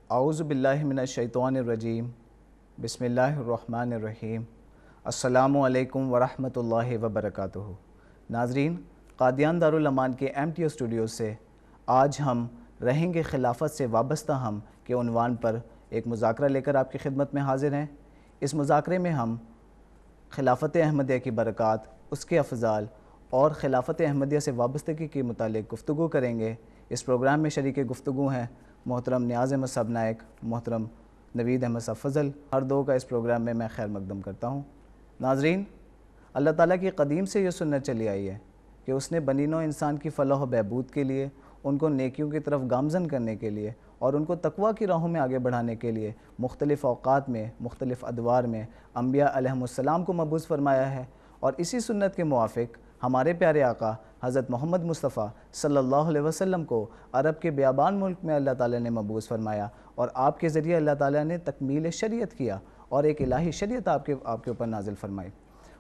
اعوذ باللہ من الشیطان الرجیم بسم اللہ الرحمن الرحیم السلام علیکم ورحمۃ اللہ وبرکاتہ۔ ناظرین، قادیان دارالامان کے MTO اسٹوڈیو سے آج ہم رہیں گے خلافت سے وابستہ ہم کے عنوان پر ایک مذاکرہ لے کر آپ کی خدمت میں حاضر ہیں۔ اس مذاکرے میں ہم خلافت احمدیہ کی برکات، اس کے افضال اور خلافت احمدیہ سے وابستگی کے متعلق گفتگو کریں گے۔ اس پروگرام میں شریک گفتگو ہیں محترم نیاز احمد صاحب نائک، محترم نوید احمد صاحب فضل، ہر دو کا اس پروگرام میں خیر مقدم کرتا ہوں۔ ناظرین، اللہ تعالیٰ کی قدیم سے یہ سنت چلی آئی ہے کہ اس نے بنی نوع انسان کی فلاح و بہبود کے لیے، ان کو نیکیوں کی طرف گامزن کرنے کے لیے اور ان کو تقویٰ کی راہوں میں آگے بڑھانے کے لیے مختلف اوقات میں، مختلف ادوار میں انبیاء علیہم السلام کو مبعوث فرمایا ہے، اور اسی سنت کے موافق ہمارے پیارے آقا حضرت محمد مصطفیٰ صلی اللہ علیہ وسلم کو عرب کے بیابان ملک میں اللہ تعالیٰ نے مبعوث فرمایا، اور آپ کے ذریعے اللہ تعالیٰ نے تکمیل شریعت کیا اور ایک الہی شریعت آپ کے اوپر نازل فرمائی،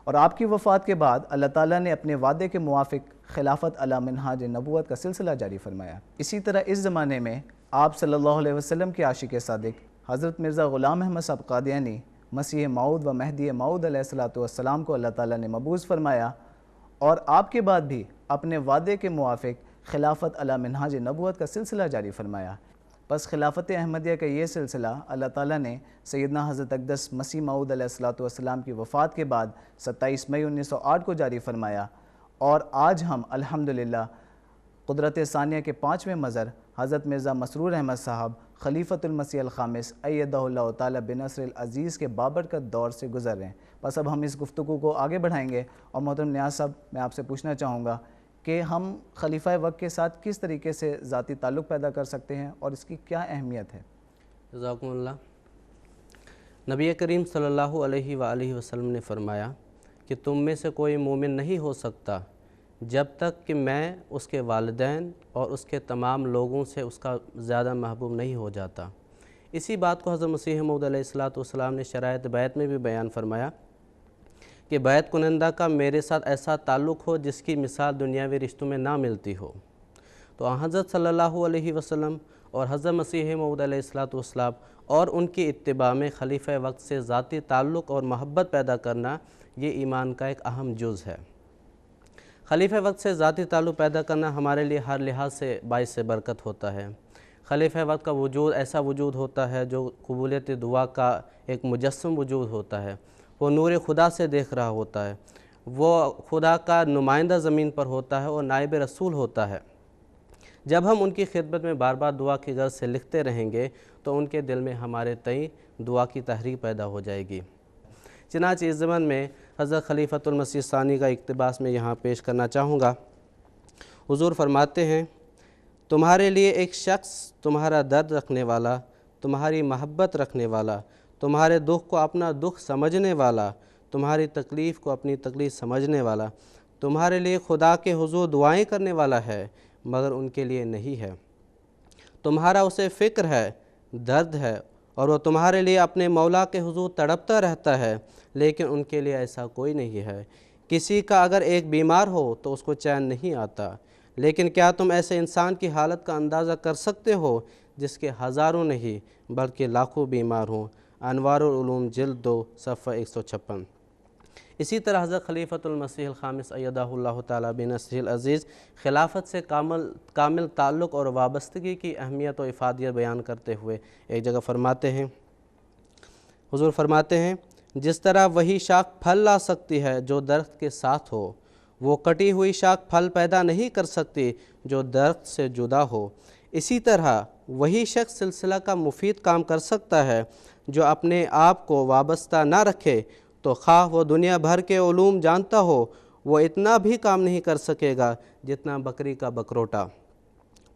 اور آپ کی وفات کے بعد اللہ تعالیٰ نے اپنے وعدے کے موافق خلافت علی منہاج نبوت کا سلسلہ جاری فرمایا۔ اسی طرح اس زمانے میں آپ صلی اللہ علیہ وسلم کے عاشق صادق حضرت مرزا غلام احمد صاحب قادیانی مسیح موعود و مہدی موعود علیہ السلام کو اللہ تعالیٰ نے مبعوث فرمایا، اور آپ کے بعد بھی اپنے وعدے کے موافق خلافت علی منہاج نبوت کا سلسلہ جاری فرمایا۔ بس خلافت احمدیہ کا یہ سلسلہ اللہ تعالیٰ نے سیدنا حضرت اقدس مسیح موعود علیہ السلام کی وفات کے بعد 27 مئی 1908 کو جاری فرمایا، اور آج ہم الحمدللہ قدرت ثانیہ کے 5ویں مظہر حضرت مرزا مسرور احمد صاحب خلیفۃ المسیح الخامس ایدہ اللہ تعالیٰ بنصر العزیز کے بابرکت دور سے گزر رہے ہیں۔ بس اب ہم اس گفتگو کو آگے بڑھائیں گے، اور محترم نیاز صاحب، میں آپ سے پوچھنا چاہوں گا کہ ہم خلیفہ وقت کے ساتھ کس طریقے سے ذاتی تعلق پیدا کر سکتے ہیں اور اس کی کیا اہمیت ہے؟ جزاکم اللہ۔ نبی کریم صلی اللہ علیہ وآلہ وسلم نے فرمایا کہ تم میں سے کوئی مومن نہیں ہو سکتا جب تک کہ میں اس کے والدین اور اس کے تمام لوگوں سے اس کا زیادہ محبوب نہیں ہو جاتا۔ اسی بات کو حضرت مسیح موعود علیہ السلام نے شرائط بیعت میں بھی بیان فرمایا کہ بیعت کنندہ کا میرے ساتھ ایسا تعلق ہو جس کی مثال دنیاوی رشتوں میں نہ ملتی ہو۔ تو حضرت صلی اللہ علیہ وسلم اور حضرت مسیح موعود علیہ السلام اور ان کی اتباع میں خلیفہ وقت سے ذاتی تعلق اور محبت پیدا کرنا یہ ایمان کا ایک اہم جز ہے۔ خلیفہ وقت سے ذاتی تعلق پیدا کرنا ہمارے لیے ہر لحاظ سے باعث برکت ہوتا ہے۔ خلیفہ وقت کا وجود ایسا وجود ہوتا ہے جو قبولیت دعا کا ایک مجسم وجود ہوتا ہے۔ وہ نور خدا سے دیکھ رہا ہوتا ہے، وہ خدا کا نمائندہ زمین پر ہوتا ہے اور نائب رسول ہوتا ہے۔ جب ہم ان کی خدمت میں بار بار دعا کی غرض سے لکھتے رہیں گے تو ان کے دل میں ہمارے تئیں دعا کی تحریک پیدا ہو جائے گی۔ چنانچہ اس زمن میں حضرت خلیفۃ المسیح ثانی کا اقتباس میں یہاں پیش کرنا چاہوں گا۔ حضور فرماتے ہیں، تمہارے لیے ایک شخص تمہارا درد رکھنے والا، تمہاری محبت رکھنے والا، تمہارے دکھ کو اپنا دکھ سمجھنے والا، تمہاری تکلیف کو اپنی تکلیف سمجھنے والا، تمہارے لیے خدا کے حضور دعائیں کرنے والا ہے، مگر ان کے لیے نہیں ہے۔ تمہارا اسے فکر ہے، درد ہے، اور وہ تمہارے لیے اپنے مولا کے حضور تڑپتا رہتا ہے، لیکن ان کے لیے ایسا کوئی نہیں ہے۔ کسی کا اگر ایک بیمار ہو تو اس کو چین نہیں آتا، لیکن کیا تم ایسے انسان کی حالت کا اندازہ کر سکتے ہو جس کے ہزاروں نہیں بلکہ لاکھوں بیمار ہوں؟ انوار العلوم جلد 2 صفحہ 156۔ اسی طرح حضرت خلیفۃ المسیح الخامس ایدہ اللہ تعالیٰ بنصرہ العزیز خلافت سے کامل تعلق اور وابستگی کی اہمیت و افادیت بیان کرتے ہوئے ایک جگہ فرماتے ہیں، حضور فرماتے ہیں، جس طرح وہی شاخ پھل لا سکتی ہے جو درخت کے ساتھ ہو، وہ کٹی ہوئی شاخ پھل پیدا نہیں کر سکتی جو درخت سے جدا ہو، اسی طرح وہی شخص سلسلہ کا مفید کام کر سکتا ہے جو اپنے آپ کو وابستہ نہ رکھے، تو خواہ وہ دنیا بھر کے علوم جانتا ہو، وہ اتنا بھی کام نہیں کر سکے گا جتنا بکری کا بکروٹا۔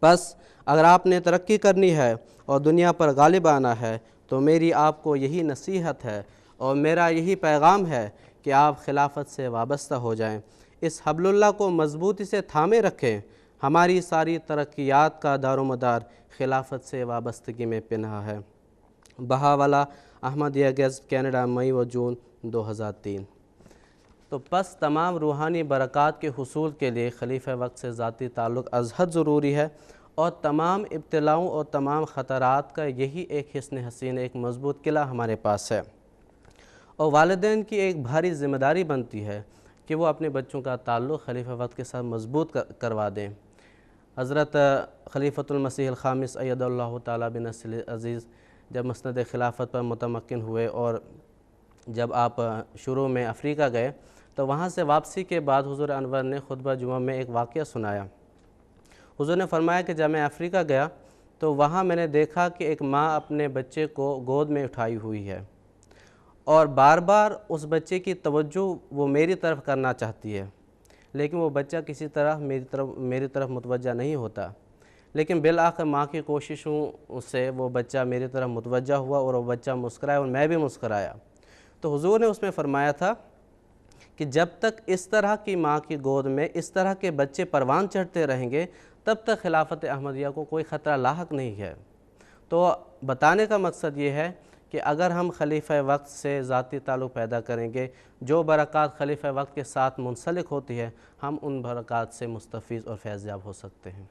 بس اگر آپ نے ترقی کرنی ہے اور دنیا پر غالب آنا ہے تو میری آپ کو یہی نصیحت ہے اور میرا یہی پیغام ہے کہ آپ خلافت سے وابستہ ہو جائیں، اس حبل اللہ کو مضبوطی سے تھامے رکھیں۔ ہماری ساری ترقیات کا دار و مدار خلافت سے وابستگی میں پنہا ہے۔ بہاولہ احمدیہ گیزٹ کینیڈا، مئی و جون 2003۔ تو پس تمام روحانی برکات کے حصول کے لیے خلیفہ وقت سے ذاتی تعلق از حد ضروری ہے، اور تمام ابتلاؤں اور تمام خطرات کا یہی ایک حصن حسین، ایک مضبوط قلعہ ہمارے پاس ہے۔ اور والدین کی ایک بھاری ذمہ داری بنتی ہے کہ وہ اپنے بچوں کا تعلق خلیفہ وقت کے ساتھ مضبوط کروا دیں۔ حضرت خلیفۃ المسیح الخامس اید اللہ تعالیٰ بنصرہ العزیز جب مسند خلافت پر متمکن ہوئے، اور جب آپ شروع میں افریقہ گئے تو وہاں سے واپسی کے بعد حضور انور نے خطبہ جمعہ میں ایک واقعہ سنایا۔ حضور نے فرمایا کہ جب میں افریقہ گیا تو وہاں میں نے دیکھا کہ ایک ماں اپنے بچے کو گود میں اٹھائی ہوئی ہے، اور بار بار اس بچے کی توجہ وہ میری طرف کرنا چاہتی ہے، لیکن وہ بچہ کسی طرح میری طرف متوجہ نہیں ہوتا، لیکن بالآخر ماں کی کوششوں سے وہ بچہ میری طرف متوجہ ہوا اور وہ بچہ مسکرایا اور میں بھی مسکرایا۔ تو حضور نے اس میں فرمایا تھا کہ جب تک اس طرح کی ماں کی گود میں اس طرح کے بچے پروان چڑھتے رہیں گے تب تک خلافت احمدیہ کو کوئی خطرہ لاحق نہیں ہے۔ تو بتانے کا مقصد یہ ہے کہ اگر ہم خلیفہ وقت سے ذاتی تعلق پیدا کریں گے، جو برکات خلیفہ وقت کے ساتھ منسلک ہوتی ہے، ہم ان برکات سے مستفیض اور فیض یاب ہو سکتے ہیں۔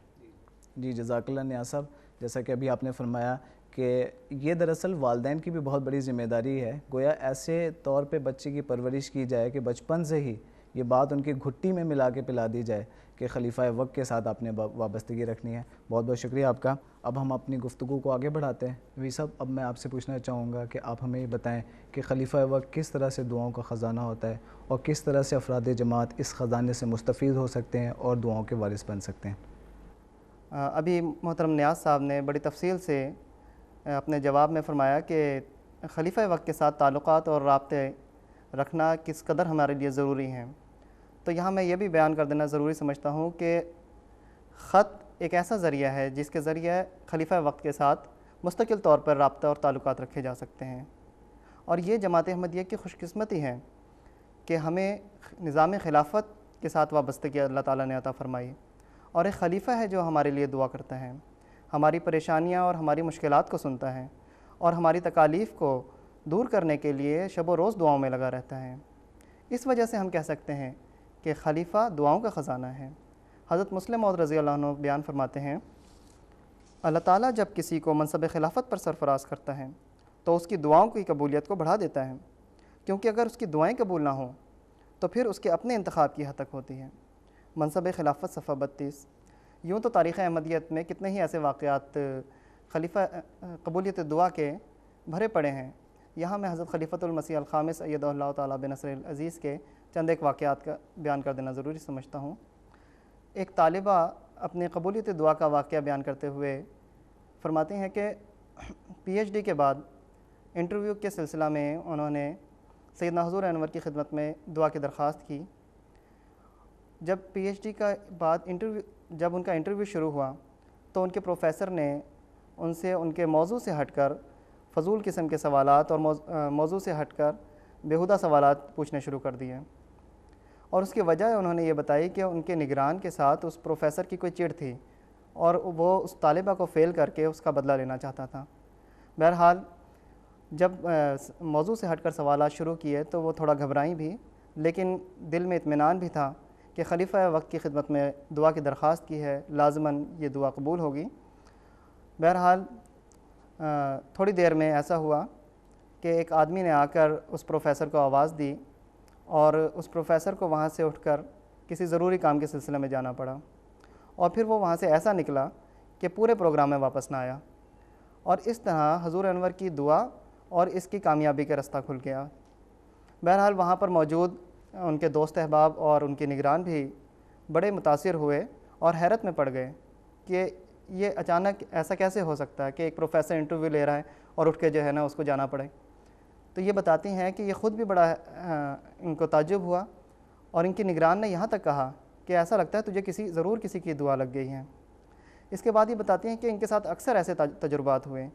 جی جزاک اللہ نیاز صاحب، جیسا کہ ابھی آپ نے فرمایا کہ یہ دراصل والدین کی بھی بہت بڑی ذمہ داری ہے، گویا ایسے طور پہ بچے کی پرورش کی جائے کہ بچپن سے ہی یہ بات ان کی گھٹی میں ملا کے پلا دی جائے کہ خلیفہ وقت کے ساتھ آپ نے وابستگی رکھنی ہے۔ بہت بہت شکریہ آپ کا۔ اب ہم اپنی گفتگو کو آگے بڑھاتے ہیں۔ نبی صاحب، اب میں آپ سے پوچھنا چاہوں گا کہ آپ ہمیں یہ بتائیں کہ خلیفہ وقت کس طرح سے دعاؤں کا خزانہ ہوتا ہے، اور کس طرح سے افراد جماعت اس خزانے سے مستفید ہو سکتے ہیں اور دعاؤں کے وارث بن سکتے ہیں۔ ابھی محترم نیاز صاحب نے بڑی تفصیل سے اپنے جواب میں فرمایا کہ خلیفہ وقت کے ساتھ تعلقات اور رابطے رکھنا کس قدر ہمارے لیے ضروری ہیں۔ تو یہاں میں یہ بھی بیان کر دینا ضروری سمجھتا ہوں کہ خط ایک ایسا ذریعہ ہے جس کے ذریعے خلیفہ وقت کے ساتھ مستقل طور پر رابطہ اور تعلقات رکھے جا سکتے ہیں، اور یہ جماعت احمدیہ کی خوش قسمتی ہے کہ ہمیں نظام خلافت کے ساتھ وابستگی اللہ تعالیٰ نے عطا فرمائی، اور ایک خلیفہ ہے جو ہمارے لیے دعا کرتا ہے، ہماری پریشانیاں اور ہماری مشکلات کو سنتا ہے، اور ہماری تکالیف کو دور کرنے کے لیے شب و روز دعاؤں میں لگا رہتا ہے۔ اس وجہ سے ہم کہہ سکتے ہیں کہ خلیفہ دعاؤں کا خزانہ ہے۔ حضرت مسلم موعود رضی اللہ عنہ بیان فرماتے ہیں، اللہ تعالیٰ جب کسی کو منصب خلافت پر سرفراز کرتا ہے تو اس کی دعاؤں کی قبولیت کو بڑھا دیتا ہے، کیونکہ اگر اس کی دعائیں قبول نہ ہوں تو پھر اس کے اپنے انتخاب کی حد تک ہوتی ہے۔ منصب خلافت صفحہ 32۔ یوں تو تاریخ احمدیت میں کتنے ہی ایسے واقعات خلیفہ قبولیت دعا کے بھرے پڑے ہیں۔ یہاں میں حضرت خلیفۃ المسیح الخامس اید اللہ تعالیٰ بنصرہ العزیز کے چند ایک واقعات کا بیان کر دینا ضروری سمجھتا ہوں۔ ایک طالبہ اپنی قبولیت دعا کا واقعہ بیان کرتے ہوئے فرماتے ہیں کہ پی ایچ ڈی کے بعد انٹرویو کے سلسلہ میں انہوں نے سیدنا حضور انور کی خدمت میں دعا کی درخواست کی۔ جب پی ایچ ڈی کا بعد جب ان کا انٹرویو شروع ہوا تو ان کے پروفیسر نے ان سے ان کے موضوع سے ہٹ کر فضول قسم کے سوالات اور موضوع سے ہٹ کر بیہودہ سوالات پوچھنے شروع کر دیے، اور اس کی وجہ انہوں نے یہ بتائی کہ ان کے نگران کے ساتھ اس پروفیسر کی کوئی چڑ تھی اور وہ اس طالبہ کو فیل کر کے اس کا بدلہ لینا چاہتا تھا۔ بہرحال جب موضوع سے ہٹ کر سوالات شروع کیے تو وہ تھوڑا گھبرائیں بھی، لیکن دل میں اطمینان بھی تھا کہ خلیفہ وقت کی خدمت میں دعا کی درخواست کی ہے، لازماً یہ دعا قبول ہوگی۔ بہرحال تھوڑی دیر میں ایسا ہوا کہ ایک آدمی نے آ کر اس پروفیسر کو آواز دی، اور اس پروفیسر کو وہاں سے اٹھ کر کسی ضروری کام کے سلسلے میں جانا پڑا، اور پھر وہ وہاں سے ایسا نکلا کہ پورے پروگرام میں واپس نہ آیا، اور اس طرح حضور انور کی دعا اور اس کی کامیابی کا رستہ کھل گیا۔ بہرحال وہاں پر موجود ان کے دوست احباب اور ان کے نگران بھی بڑے متاثر ہوئے اور حیرت میں پڑ گئے کہ یہ اچانک ایسا کیسے ہو سکتا ہے کہ ایک پروفیسر انٹرویو لے رہا ہے اور اٹھ کے جو ہے نا اس کو جانا پڑے۔ تو یہ بتاتی ہیں کہ یہ خود بھی بڑا ان کو تعجب ہوا، اور ان کی نگران نے یہاں تک کہا کہ ایسا لگتا ہے تجھے ضرور کسی کی دعا لگ گئی ہے۔ اس کے بعد یہ بتاتی ہیں کہ ان کے ساتھ اکثر ایسے تجربات ہوئے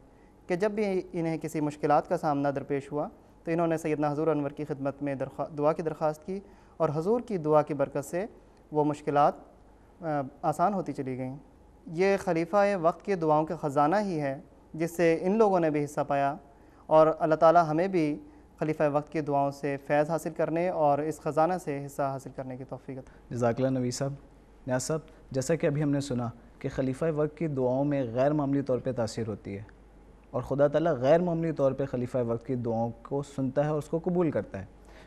کہ جب بھی انہیں کسی مشکلات کا سامنا درپیش ہوا تو انہوں نے سیدنا حضور انور کی خدمت میں دعا کی درخواست کی، اور حضور کی دعا کی برکت سے وہ مشکلات آسان ہوتی چلی گئیں۔ یہ خلیفہ وقت کے دعاؤں کا خزانہ ہی ہے جس سے ان لوگوں نے بھی حصہ پایا، اور اللہ تعالیٰ ہمیں بھی خلیفہ وقت کی دعاؤں سے فیض حاصل کرنے اور اس خزانہ سے حصہ حاصل کرنے کی توفیق عطا۔ جزاک اللہ نبی صاحب۔ نیاز صاحب، جیسا کہ ابھی ہم نے سنا کہ خلیفہ وقت کی دعاؤں میں غیر معمولی طور پہ تاثیر ہوتی ہے، اور خدا تعالیٰ غیر معمولی طور پہ خلیفہ وقت کی دعاؤں کو سنتا ہے اور اس کو قبول کرتا ہے۔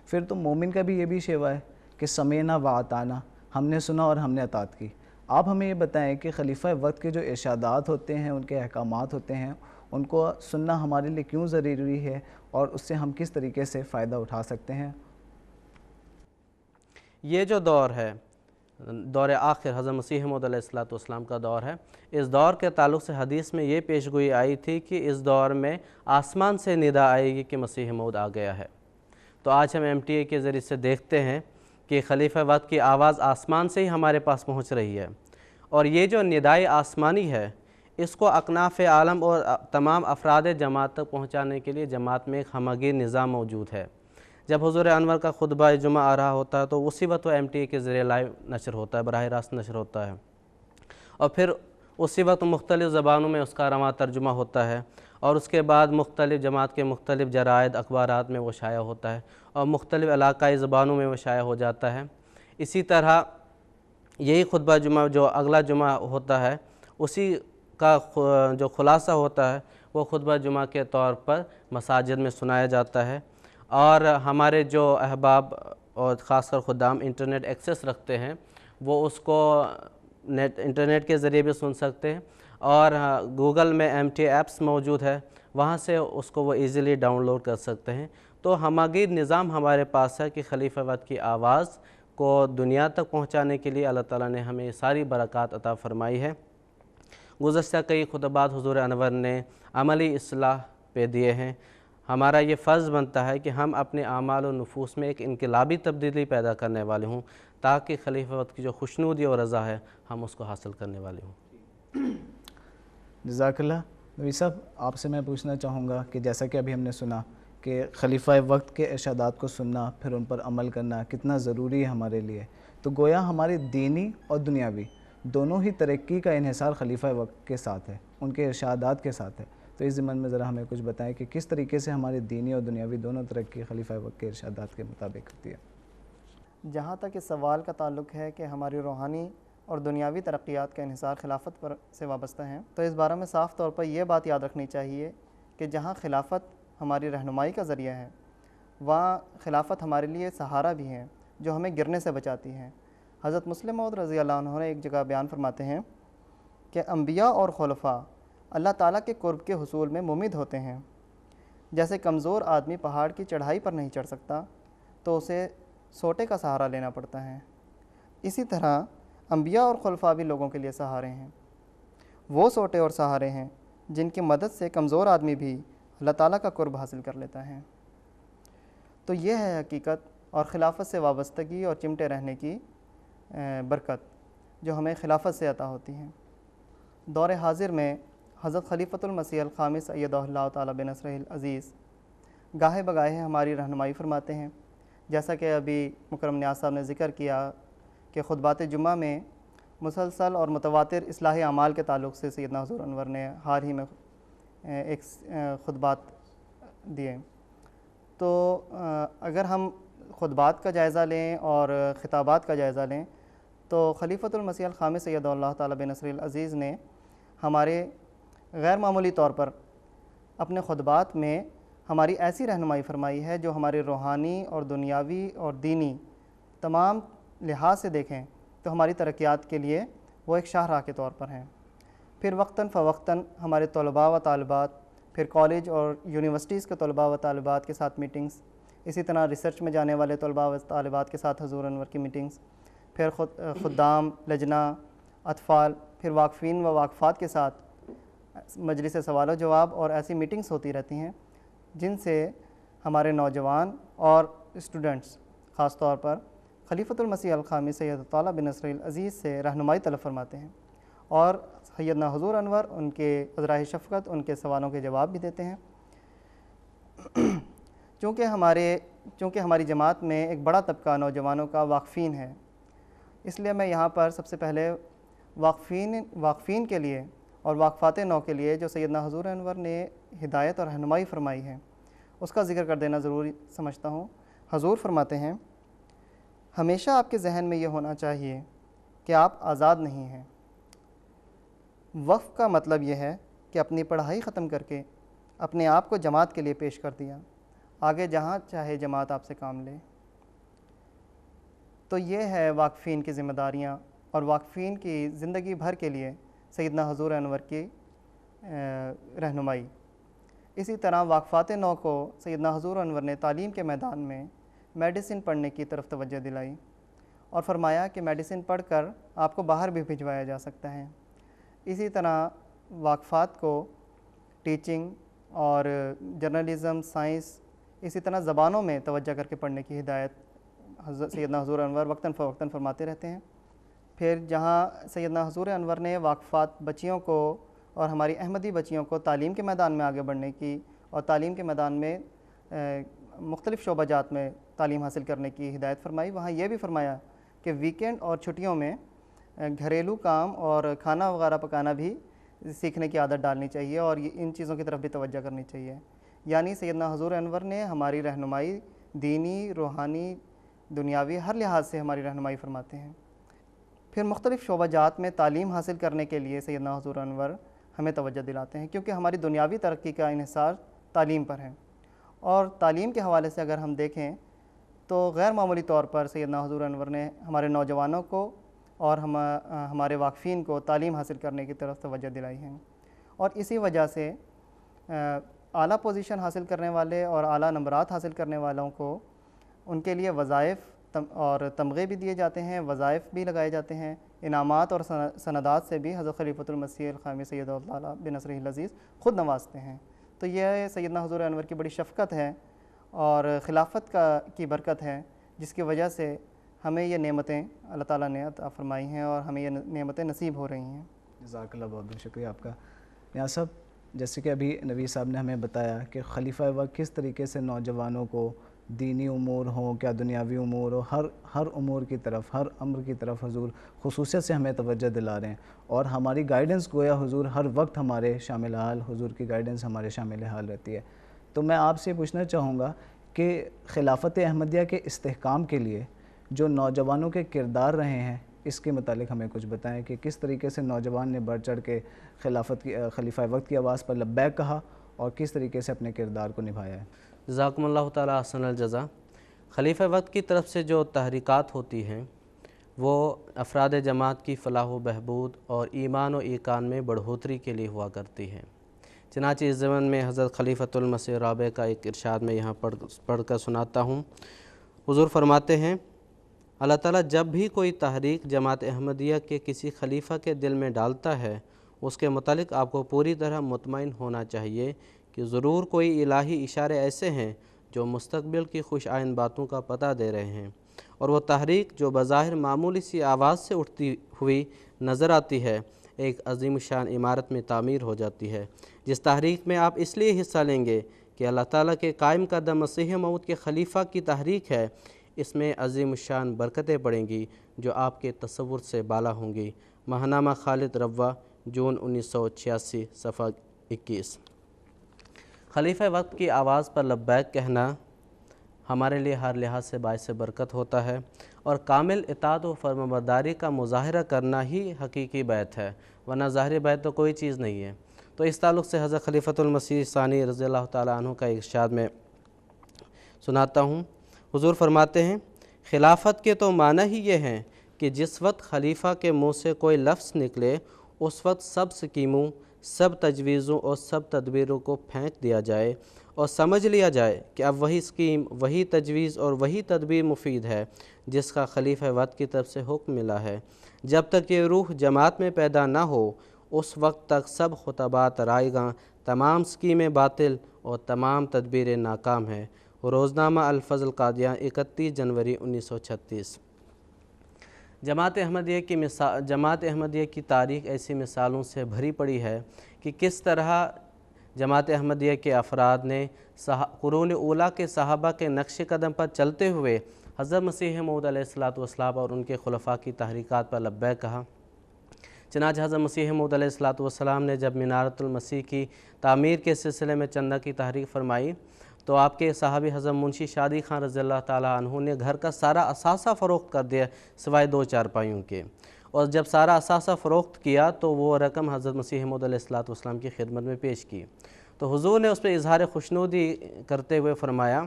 پھر تو مومن کا بھی یہ بھی شیوا ہے کہ سمینا و اطعنا، ہم نے سنا اور ہم نے اطاعت کی۔ آپ ہمیں یہ بتائیں کہ خلیفہ وقت کے جو ارشادات ہوتے ہیں، ان کے احکامات ہوتے ہیں، ان کو سننا ہمارے لیے کیوں ضروری ہے اور اس سے ہم کس طریقے سے فائدہ اٹھا سکتے ہیں؟ یہ جو دور ہے، دور آخر حضرت مسیح موعود علیہ السلام کا دور ہے، اس دور کے تعلق سے حدیث میں یہ پیشگوئی آئی تھی کہ اس دور میں آسمان سے ندا آئے گی کہ مسیح موعود آ گیا ہے۔ تو آج ہم MTA کے ذریعے سے دیکھتے ہیں کہ خلیفہ وقت کی آواز آسمان سے ہی ہمارے پاس پہنچ رہی ہے، اور یہ جو ندائے آسمانی ہے اس کو اکناف عالم اور تمام افراد جماعت تک پہنچانے کے لیے جماعت میں ایک ہمگیر نظام موجود ہے۔ جب حضور انور کا خطبہ جمعہ آ رہا ہوتا ہے تو اسی وقت وہ MTA کے ذریعے لائیو نشر ہوتا ہے، براہ راست نشر ہوتا ہے، اور پھر اسی وقت مختلف زبانوں میں اس کا رواں ترجمہ ہوتا ہے، اور اس کے بعد مختلف جماعت کے مختلف جرائد اخبارات میں وہ شائع ہوتا ہے، اور مختلف علاقائی زبانوں میں وہ شائع ہو جاتا ہے۔ اسی طرح یہی خطبہ جمعہ جو اگلا جمعہ ہوتا ہے، اسی کا جو خلاصہ ہوتا ہے وہ خطبہ جمعہ کے طور پر مساجد میں سنایا جاتا ہے، اور ہمارے جو احباب اور خاص کر خدام انٹرنیٹ ایکسیس رکھتے ہیں وہ اس کو انٹرنیٹ کے ذریعے بھی سن سکتے ہیں، اور گوگل میں MTA ایپس موجود ہے، وہاں سے اس کو وہ ایزیلی ڈاؤن لوڈ کر سکتے ہیں۔ تو ہمگیر نظام ہمارے پاس ہے کہ خلیفہ وقت کی آواز کو دنیا تک پہنچانے کے لیے اللہ تعالیٰ نے ہمیں ساری برکات عطا فرمائی ہے۔ گزشتہ کئی خطبات حضور انور نے عملی اصلاح پہ دیے ہیں۔ ہمارا یہ فرض بنتا ہے کہ ہم اپنے اعمال و نفوس میں ایک انقلابی تبدیلی پیدا کرنے والے ہوں، تاکہ خلیفہ وقت کی جو خوشنودی اور رضا ہے ہم اس کو حاصل کرنے والے ہوں۔ جزاک اللہ۔ نبی صاحب، آپ سے میں پوچھنا چاہوں گا کہ جیسا کہ ابھی ہم نے سنا کہ خلیفہ وقت کے ارشادات کو سننا، پھر ان پر عمل کرنا کتنا ضروری ہے ہمارے لیے، تو گویا ہماری دینی اور دنیاوی دونوں ہی ترقی کا انحصار خلیفہ وقت کے ساتھ ہے، ان کے ارشادات کے ساتھ ہے۔ تو اس ضمن میں ذرا ہمیں کچھ بتائیں کہ کس طریقے سے ہماری دینی اور دنیاوی دونوں ترقی خلیفہ وقت کے ارشادات کے مطابق ہوتی ہے؟ جہاں تک اس سوال کا تعلق ہے کہ ہماری روحانی اور دنیاوی ترقیات کا انحصار خلافت پر سے وابستہ ہیں، تو اس بارے میں صاف طور پر یہ بات یاد رکھنی چاہیے کہ جہاں خلافت ہماری رہنمائی کا ذریعہ ہے، وہاں خلافت ہمارے لیے سہارا بھی ہے جو ہمیں گرنے سے بچاتی ہے۔ حضرت مسلم موعود رضی اللہ عنہ نے ایک جگہ بیان فرماتے ہیں کہ انبیاء اور خلفاء اللہ تعالیٰ کے قرب کے حصول میں ممید ہوتے ہیں۔ جیسے کمزور آدمی پہاڑ کی چڑھائی پر نہیں چڑھ سکتا تو اسے سوٹے کا سہارا لینا پڑتا ہے، اسی طرح انبیاء اور خلفاء بھی لوگوں کے لیے سہارے ہیں۔ وہ سوٹے اور سہارے ہیں جن کی مدد سے کمزور آدمی بھی اللہ تعالیٰ کا قرب حاصل کر لیتا ہے۔ تو یہ ہے حقیقت اور خلافت سے وابستگی اور چمٹے رہنے کی برکت جو ہمیں خلافت سے عطا ہوتی ہیں۔ دور حاضر میں حضرت خلیفۃ المسیح الخامس ایدہ اللہ تعالیٰ بنصرہ العزیز گاہے بگاہے ہماری رہنمائی فرماتے ہیں، جیسا کہ ابھی مکرم نیاز صاحب نے ذکر کیا کہ خطبات جمعہ میں مسلسل اور متواتر اصلاح اعمال کے تعلق سے سیدنا حضور انور نے حال ہی میں ایک خطبات دیے۔ تو اگر ہم خطبات کا جائزہ لیں اور خطابات کا جائزہ لیں تو خلیفۃ المسیح الخامس سیدہ اللہ تعالیٰ بنصرہ العزیز نے ہمارے غیر معمولی طور پر اپنے خطبات میں ہماری ایسی رہنمائی فرمائی ہے جو ہمارے روحانی اور دنیاوی اور دینی تمام لحاظ سے دیکھیں تو ہماری ترقیات کے لیے وہ ایک شاہراہ کے طور پر ہیں۔ پھر وقتاً فوقتاً ہمارے طلباء و طالبات، پھر کالج اور یونیورسٹیز کے طلباء و طالبات کے ساتھ میٹنگز، اسی طرح ریسرچ میں جانے والے طلباء و طالبات کے ساتھ حضور انور کی میٹنگز، پھر خدام، لجنہ، اطفال، پھر واقفین و واقفات کے ساتھ مجلس سوال و جواب اور ایسی میٹنگز ہوتی رہتی ہیں جن سے ہمارے نوجوان اور اسٹوڈنٹس خاص طور پر خلیفۃ المسیح الخامس سید تعالیٰ بنصرہ العزیز سے رہنمائی طلب فرماتے ہیں، اور سیدنا حضور انور ان کے عذرائے شفقت ان کے سوالوں کے جواب بھی دیتے ہیں۔ چونکہ ہماری جماعت میں ایک بڑا طبقہ نوجوانوں کا واقفین ہے، اس لیے میں یہاں پر سب سے پہلے واقفین کے لیے اور واقفات نو کے لیے جو سیدنا حضور انور نے ہدایت اور رہنمائی فرمائی ہے اس کا ذکر کر دینا ضروری سمجھتا ہوں۔ حضور فرماتے ہیں، ہمیشہ آپ کے ذہن میں یہ ہونا چاہیے کہ آپ آزاد نہیں ہیں، وقف کا مطلب یہ ہے کہ اپنی پڑھائی ختم کر کے اپنے آپ کو جماعت کے لیے پیش کر دیا، آگے جہاں چاہے جماعت آپ سے کام لے۔ تو یہ ہے واقفین کی ذمہ داریاں اور واقفین کی زندگی بھر کے لیے سیدنا حضور انور کی رہنمائی۔ اسی طرح واقفات نو کو سیدنا حضور انور نے تعلیم کے میدان میں میڈیسن پڑھنے کی طرف توجہ دلائی اور فرمایا کہ میڈیسن پڑھ کر آپ کو باہر بھی بھجوایا جا سکتا ہے۔ اسی طرح واقفات کو ٹیچنگ اور جرنلزم، سائنس، اسی طرح زبانوں میں توجہ کر کے پڑھنے کی ہدایت سیدنا حضور انور وقتاً فوقتاً فرماتے رہتے ہیں۔ پھر جہاں سیدنا حضور انور نے واقفات بچیوں کو اور ہماری احمدی بچیوں کو تعلیم کے میدان میں آگے بڑھنے کی اور تعلیم کے میدان میں مختلف شعبہ جات میں تعلیم حاصل کرنے کی ہدایت فرمائی، وہاں یہ بھی فرمایا کہ ویکینڈ اور چھٹیوں میں گھریلو کام اور کھانا وغیرہ پکانا بھی سیکھنے کی عادت ڈالنی چاہیے اور ان چیزوں کی طرف بھی توجہ کرنی چاہیے۔ یعنی سیدنا حضور انور نے ہماری رہنمائی دینی، روحانی، دنیاوی ہر لحاظ سے ہماری رہنمائی فرماتے ہیں۔ پھر مختلف شعبہ جات میں تعلیم حاصل کرنے کے لیے سیدنا حضور انور ہمیں توجہ دلاتے ہیں، کیونکہ ہماری دنیاوی ترقی کا انحصار تعلیم پر ہے۔ اور تعلیم کے حوالے سے اگر ہم دیکھیں تو غیر معمولی طور پر سیدنا حضور انور نے ہمارے نوجوانوں کو اور ہمارے واقفین کو تعلیم حاصل کرنے کی طرف توجہ دلائی ہے، اور اسی وجہ سے اعلیٰ پوزیشن حاصل کرنے والے اور اعلیٰ نمبرات حاصل کرنے والوں کو ان کے لیے وظائف اور تمغے بھی دیے جاتے ہیں، وظائف بھی لگائے جاتے ہیں، انعامات اور سندات سے بھی حضرت خلیفۃ المسیح الخامس سید اللہ بنصرہ العزیز خود نوازتے ہیں۔ تو یہ سیدنا حضور انور کی بڑی شفقت ہے اور خلافت کی برکت ہے، جس کی وجہ سے ہمیں یہ نعمتیں اللہ تعالیٰ نے عطا فرمائی ہیں اور ہمیں یہ نعمتیں نصیب ہو رہی ہیں۔ جزاک اللہ، بہت بہت شکریہ آپ کا۔ یہاں صاحب، جیسے کہ ابھی نبی صاحب نے ہمیں بتایا کہ خلیفہ وقت کس طریقے سے نوجوانوں کو دینی امور ہوں کیا دنیاوی امور ہو، ہر امور کی طرف، ہر امر کی طرف حضور خصوصیت سے ہمیں توجہ دلا رہے ہیں، اور ہماری گائیڈنس گویا حضور ہر وقت ہمارے شامل حال، حضور کی گائیڈنس ہمارے شامل حال رہتی ہے۔ تو میں آپ سے پوچھنا چاہوں گا کہ خلافت احمدیہ کے استحکام کے لیے جو نوجوانوں کے کردار رہے ہیں، اس کے متعلق ہمیں کچھ بتائیں کہ کس طریقے سے نوجوان نے بڑھ چڑھ کے خلیفہ وقت کی آواز پر لبیک کہا اور کس طریقے سے اپنے کردار کو نبھایا ہے۔ جزاکم اللہ تعالیٰ احسن الجزا۔ خلیفہ وقت کی طرف سے جو تحریکات ہوتی ہیں وہ افراد جماعت کی فلاح و بہبود اور ایمان و ایقان میں بڑھوتری کے لیے ہوا کرتی ہے۔ چنانچہ اس زمن میں حضرت خلیفۃ المسیح رابع کا ایک ارشاد میں یہاں پڑھ کر سناتا ہوں۔ حضور فرماتے ہیں، اللہ تعالیٰ جب بھی کوئی تحریک جماعت احمدیہ کے کسی خلیفہ کے دل میں ڈالتا ہے، اس کے متعلق آپ کو پوری طرح مطمئن ہونا چاہیے کہ ضرور کوئی الہی اشارے ایسے ہیں جو مستقبل کی خوش آئند باتوں کا پتہ دے رہے ہیں، اور وہ تحریک جو بظاہر معمولی سی آواز سے اٹھتی ہوئی نظر آتی ہے، ایک عظیم الشان عمارت میں تعمیر ہو جاتی ہے۔ جس تحریک میں آپ اس لیے حصہ لیں گے کہ اللہ تعالیٰ کے قائم کردہ مسیح موعود کے خلیفہ کی تحریک ہے، اس میں عظیم الشان برکتیں پڑیں گی جو آپ کے تصور سے بالا ہوں گی۔ ماہنامہ خالد روا، جون 1986، صفحہ 21۔ خلیفہ وقت کی آواز پر لبیک کہنا ہمارے لیے ہر لحاظ سے باعث برکت ہوتا ہے، اور کامل اطاعت و فرمانبرداری کا مظاہرہ کرنا ہی حقیقی بیعت ہے، ورنہ ظاہری بیعت تو کوئی چیز نہیں ہے۔ تو اس تعلق سے حضرت خلیفۃ المسیح ثانی رضی اللہ تعالیٰ عنہ کا ارشاد میں سناتا ہوں۔ حضور فرماتے ہیں، خلافت کے تو معنی ہی یہ ہیں کہ جس وقت خلیفہ کے منہ سے کوئی لفظ نکلے، اس وقت سب سکیموں، سب تجویزوں اور سب تدبیروں کو پھینک دیا جائے اور سمجھ لیا جائے کہ اب وہی سکیم، وہی تجویز اور وہی تدبیر مفید ہے جس کا خلیفہ وقت کی طرف سے حکم ملا ہے۔ جب تک یہ روح جماعت میں پیدا نہ ہو، اس وقت تک سب خطبات رائیگاں، تمام سکیمیں باطل اور تمام تدبیریں ناکام ہیں۔ روزنامہ الفضل قادیان، 31 جنوری 1936۔ جماعت احمدیہ کی تاریخ ایسی مثالوں سے بھری پڑی ہے کہ کس طرح جماعت احمدیہ کے افراد نے قرون اولیٰ کے صحابہ کے نقش قدم پر چلتے ہوئے حضرت مسیح موعود علیہ السلام اور ان کے خلفاء کی تحریکات پر لبیک کہا۔ چنانچہ حضرت مسیح موعود علیہ السلام نے جب مینارۃ المسیح کی تعمیر کے سلسلے میں چندہ کی تحریک فرمائی تو آپ کے صحابی حضرت منشی شادی خان رضی اللہ تعالیٰ عنہ نے گھر کا سارا اثاثہ فروخت کر دیا سوائے 2 چارپائیوں کے، اور جب سارا اثاثہ فروخت کیا تو وہ رقم حضرت مسیح موعود علیہ الصلوۃ والسلام کی خدمت میں پیش کی، تو حضور نے اس پہ اظہار خوشنودی کرتے ہوئے فرمایا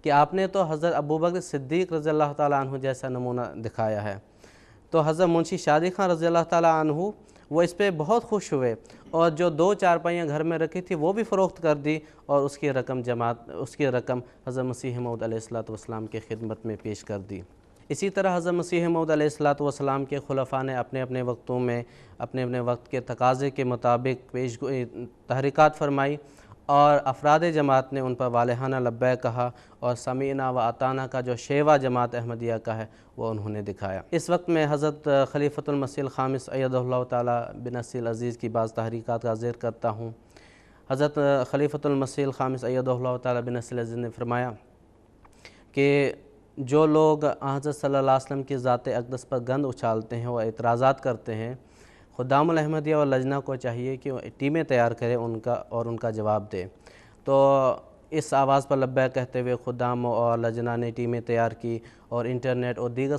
کہ آپ نے تو حضرت ابوبکر صدیق رضی اللہ تعالیٰ عنہ جیسا نمونہ دکھایا ہے۔ تو حضرت منشی شادی خان رضی اللہ تعالیٰ عنہ وہ اس پہ بہت خوش ہوئے اور جو 2 چارپائیاں گھر میں رکھی تھی وہ بھی فروخت کر دی اور اس کی رقم حضرت مسیح موعود علیہ الصلوۃ والسلام کی خدمت میں پیش کر دی۔ اسی طرح حضرت مسیح موعود علیہ الصلوۃ والسلام کے خلفاء نے اپنے اپنے وقتوں میں اپنے وقت کے تقاضے کے مطابق تحریکات فرمائی اور افراد جماعت نے ان پر والہانہ لبیک کہا اور سمیعنا و اطعنا کا جو شیوا جماعت احمدیہ کا ہے وہ انہوں نے دکھایا۔ اس وقت میں حضرت خلیفۃ المسیح الخامس ایدہ اللہ تعالیٰ بنصرہ العزیز کی بعض تحریکات کا ذکر کرتا ہوں۔ حضرت خلیفۃ المسیح الخامس ایدہ اللہ تعالیٰ بنصرہ العزیز نے فرمایا کہ جو لوگ حضرت صلی اللہ علیہ وسلم کی ذات اقدس پر گند اچھالتے ہیں اور اعتراضات کرتے ہیں، خدام الاحمدیہ اور لجنہ کو چاہیے کہ ٹیمیں تیار کرے ان کا جواب دے۔ تو اس آواز پر لبیک کہتے ہوئے خدام اور لجنہ نے ٹیمیں تیار کی اور انٹرنیٹ اور دیگر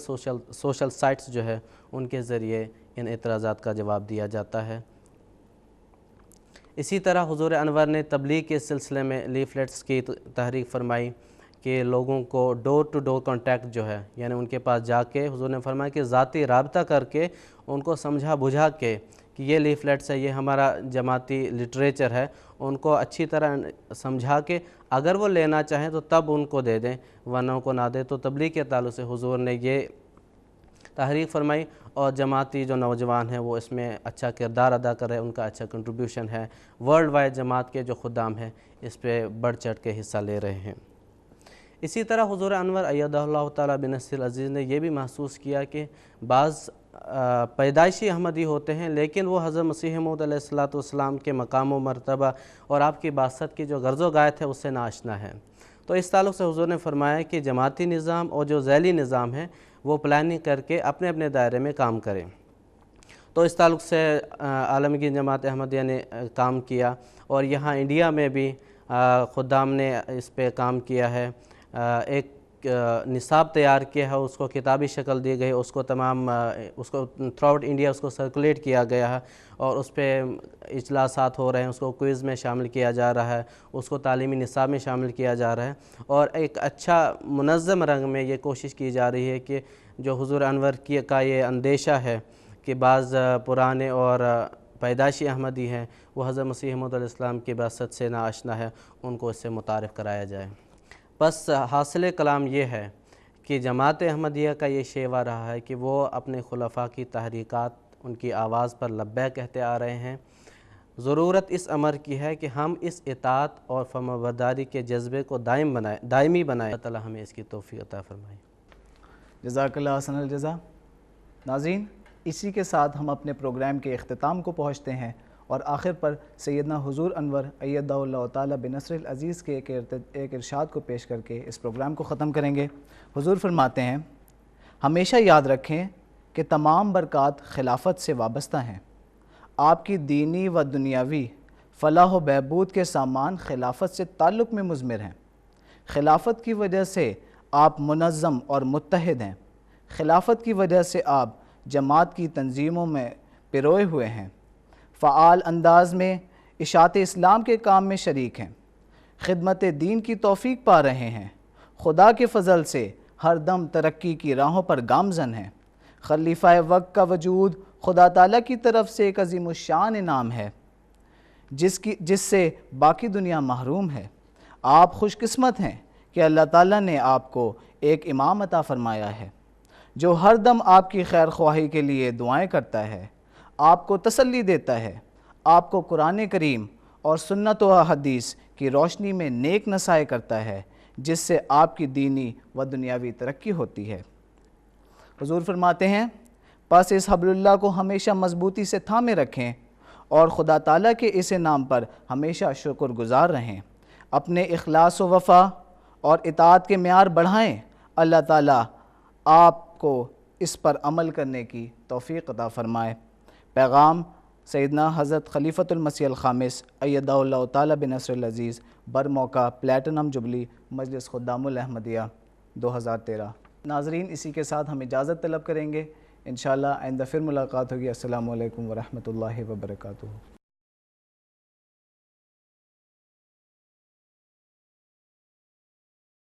سوشل سائٹس جو ہے ان کے ذریعے ان اعتراضات کا جواب دیا جاتا ہے۔ اسی طرح حضور انور نے تبلیغ کے سلسلے میں لیفلیٹس کی تحریک فرمائی کہ لوگوں کو ڈور ٹو ڈور کانٹیکٹ جو ہے، یعنی ان کے پاس جا کے حضور نے فرمایا کہ ذاتی رابطہ کر کے ان کو سمجھا بجھا کے کہ یہ لیفلیٹس ہے، یہ ہمارا جماعتی لٹریچر ہے، ان کو اچھی طرح سمجھا کے اگر وہ لینا چاہیں تو تب ان کو دے دیں ورنہ ان کو نہ دیں۔ تو تبلیغ کے تعلق سے حضور نے یہ تحریک فرمائی اور جماعتی جو نوجوان ہیں وہ اس میں اچھا کردار ادا کر رہے ہیں، ان کا اچھا کنٹریبیوشن ہے۔ ورلڈ وائڈ جماعت کے جو خدام ہیں اس پہ بڑھ چڑھ کے حصہ لے رہے ہیں۔ اسی طرح حضور انور ایدہ اللہ تعالیٰ بنصرہ العزیز نے یہ بھی محسوس کیا کہ بعض پیدائشی احمدی ہوتے ہیں لیکن وہ حضرت مسیح موعود علیہ الصلوۃ والسلام کے مقام و مرتبہ اور آپ کی بعثت کی جو غرض و غایت ہے اس سے ناآشنا ہے۔ تو اس تعلق سے حضور نے فرمایا کہ جماعتی نظام اور جو ذیلی نظام ہے وہ پلاننگ کر کے اپنے اپنے دائرے میں کام کریں۔ تو اس تعلق سے عالمگیر جماعت احمدیہ نے کام کیا اور یہاں انڈیا میں بھی خدام نے اس پہ کام کیا ہے۔ ایک نصاب تیار کیا ہے، اس کو کتابی شکل دی گئی، اس کو تھرو آؤٹ انڈیا اس کو سرکولیٹ کیا گیا ہے اور اس پہ اجلاسات ہو رہے ہیں، اس کو کوئز میں شامل کیا جا رہا ہے، اس کو تعلیمی نصاب میں شامل کیا جا رہا ہے اور ایک اچھا منظم رنگ میں یہ کوشش کی جا رہی ہے کہ جو حضور انور کا یہ اندیشہ ہے کہ بعض پرانے اور پیدائشی احمدی ہیں وہ حضرت مسیح موعود علیہ السلام کی بعثت سے ناآشنا ہے، ان کو اس سے متعارف کرایا جائے۔ بس حاصل کلام یہ ہے کہ جماعت احمدیہ کا یہ شیوا رہا ہے کہ وہ اپنے خلفاء کی تحریکات ان کی آواز پر لبیک کہتے آ رہے ہیں۔ ضرورت اس امر کی ہے کہ ہم اس اطاعت اور فرمانبرداری کے جذبے کو دائمی بنائیں۔ اللہ تعالیٰ ہمیں اس کی توفیق عطا فرمائے۔ جزاک اللہ حسن الجزا۔ ناظرین، اسی کے ساتھ ہم اپنے پروگرام کے اختتام کو پہنچتے ہیں اور آخر پر سیدنا حضور انور ایدہ اللہ تعالیٰ بنصرہ العزیز کے ایک ارشاد کو پیش کر کے اس پروگرام کو ختم کریں گے۔ حضور فرماتے ہیں، ہمیشہ یاد رکھیں کہ تمام برکات خلافت سے وابستہ ہیں۔ آپ کی دینی و دنیاوی فلاح و بہبود کے سامان خلافت سے تعلق میں مضمر ہیں۔ خلافت کی وجہ سے آپ منظم اور متحد ہیں۔ خلافت کی وجہ سے آپ جماعت کی تنظیموں میں پروئے ہوئے ہیں، فعال انداز میں اشاعت اسلام کے کام میں شریک ہیں، خدمت دین کی توفیق پا رہے ہیں، خدا کے فضل سے ہر دم ترقی کی راہوں پر گامزن ہیں۔ خلیفہ وقت کا وجود خدا تعالیٰ کی طرف سے ایک عظیم الشان انعام ہے جس سے باقی دنیا محروم ہے۔ آپ خوش قسمت ہیں کہ اللہ تعالیٰ نے آپ کو ایک امام عطا فرمایا ہے جو ہر دم آپ کی خیر خواہی کے لیے دعائیں کرتا ہے، آپ کو تسلی دیتا ہے، آپ کو قرآن کریم اور سنت و حدیث کی روشنی میں نیک نصائح کرتا ہے جس سے آپ کی دینی و دنیاوی ترقی ہوتی ہے۔ حضور فرماتے ہیں، پس اس حبل اللہ کو ہمیشہ مضبوطی سے تھامے رکھیں اور خدا تعالیٰ کے اس انعام پر ہمیشہ شکر گزار رہیں، اپنے اخلاص و وفا اور اطاعت کے معیار بڑھائیں۔ اللہ تعالیٰ آپ کو اس پر عمل کرنے کی توفیق عطا فرمائے۔ پیغام سیدنا حضرت خلیفۃ المسیح الخامس ایدہ اللہ تعالیٰ بنصرہ العزیز برموقع پلیٹنم جبلی مجلس خدام الاحمدیہ 2013۔ ناظرین، اسی کے ساتھ ہم اجازت طلب کریں گے انشاءاللہ آئندہ پھر ملاقات ہوگی۔ السلام علیکم ورحمۃ اللہ وبرکاتہ۔